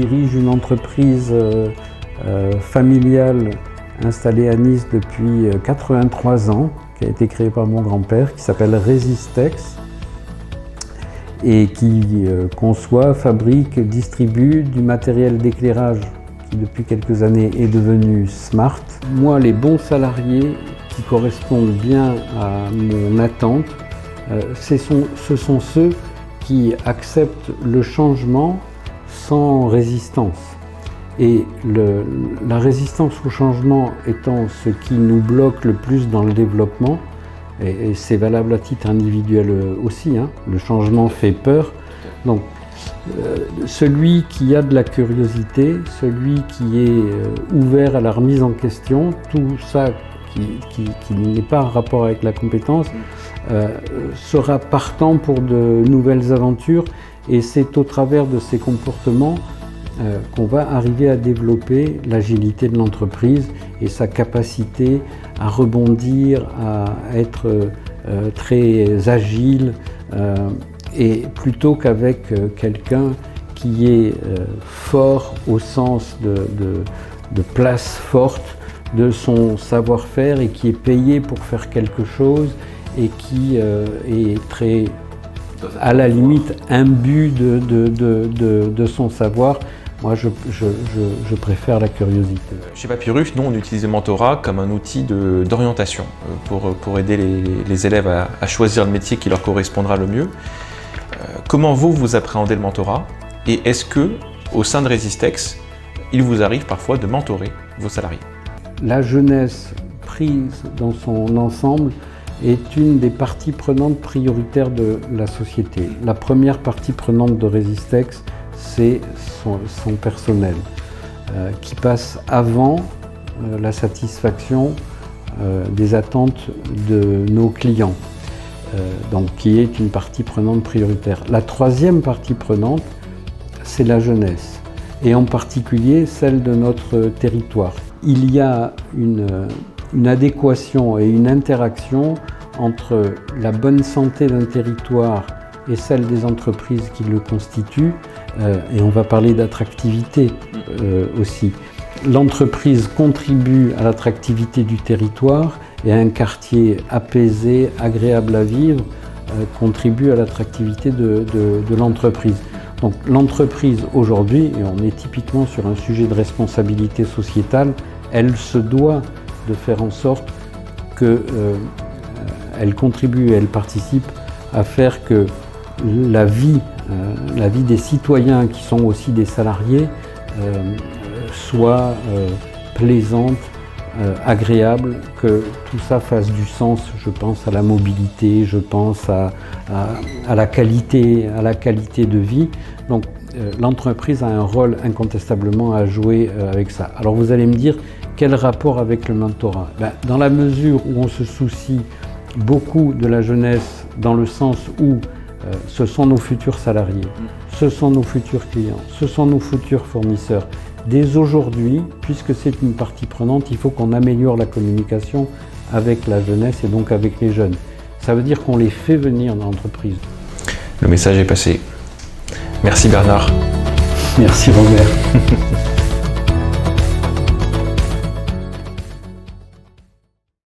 dirige une entreprise familiale installée à Nice depuis 83 ans, qui a été créée par mon grand-père, qui s'appelle Resistex, et qui conçoit, fabrique, distribue du matériel d'éclairage qui depuis quelques années est devenu smart. Moi, les bons salariés qui correspondent bien à mon attente, ce sont ceux qui acceptent le changement sans résistance. Et la résistance au changement étant ce qui nous bloque le plus dans le développement, et c'est valable à titre individuel aussi, hein, le changement fait peur. Donc, celui qui a de la curiosité, celui qui est ouvert à la remise en question, tout ça qui n'est pas en rapport avec la compétence, sera partant pour de nouvelles aventures, et c'est au travers de ces comportements qu'on va arriver à développer l'agilité de l'entreprise et sa capacité à rebondir, à être très agile, et plutôt qu'avec quelqu'un qui est fort au sens de place forte de son savoir-faire et qui est payé pour faire quelque chose et qui est très, à la limite, imbu de son savoir. Moi, je préfère la curiosité. Chez Papyrus, nous, on utilise le mentorat comme un outil d'orientation pour aider les élèves à choisir le métier qui leur correspondra le mieux. Comment vous appréhendez le mentorat? Et est-ce que, au sein de Resistex, il vous arrive parfois de mentorer vos salariés? La jeunesse prise dans son ensemble est une des parties prenantes prioritaires de la société. La première partie prenante de Resistex, c'est son personnel, qui passe avant la satisfaction des attentes de nos clients, donc qui est une partie prenante prioritaire. La troisième partie prenante, c'est la jeunesse, et en particulier celle de notre territoire. Il y a une adéquation et une interaction entre la bonne santé d'un territoire et celle des entreprises qui le constituent, et on va parler d'attractivité aussi. L'entreprise contribue à l'attractivité du territoire, et un quartier apaisé, agréable à vivre, contribue à l'attractivité de l'entreprise. Donc l'entreprise aujourd'hui, et on est typiquement sur un sujet de responsabilité sociétale, elle se doit de faire en sorte qu'elle contribue et elle participe à faire que la vie des citoyens qui sont aussi des salariés soit plaisante, agréable, que tout ça fasse du sens. Je pense à la mobilité, je pense à la qualité de vie. Donc l'entreprise a un rôle incontestablement à jouer avec ça. Alors vous allez me dire, quel rapport avec le mentorat? Dans la mesure où on se soucie beaucoup de la jeunesse, dans le sens où ce sont nos futurs salariés, ce sont nos futurs clients, ce sont nos futurs fournisseurs. Dès aujourd'hui, puisque c'est une partie prenante, il faut qu'on améliore la communication avec la jeunesse et donc avec les jeunes. Ça veut dire qu'on les fait venir dans l'entreprise. Le message est passé. Merci Bernard. Merci Robert.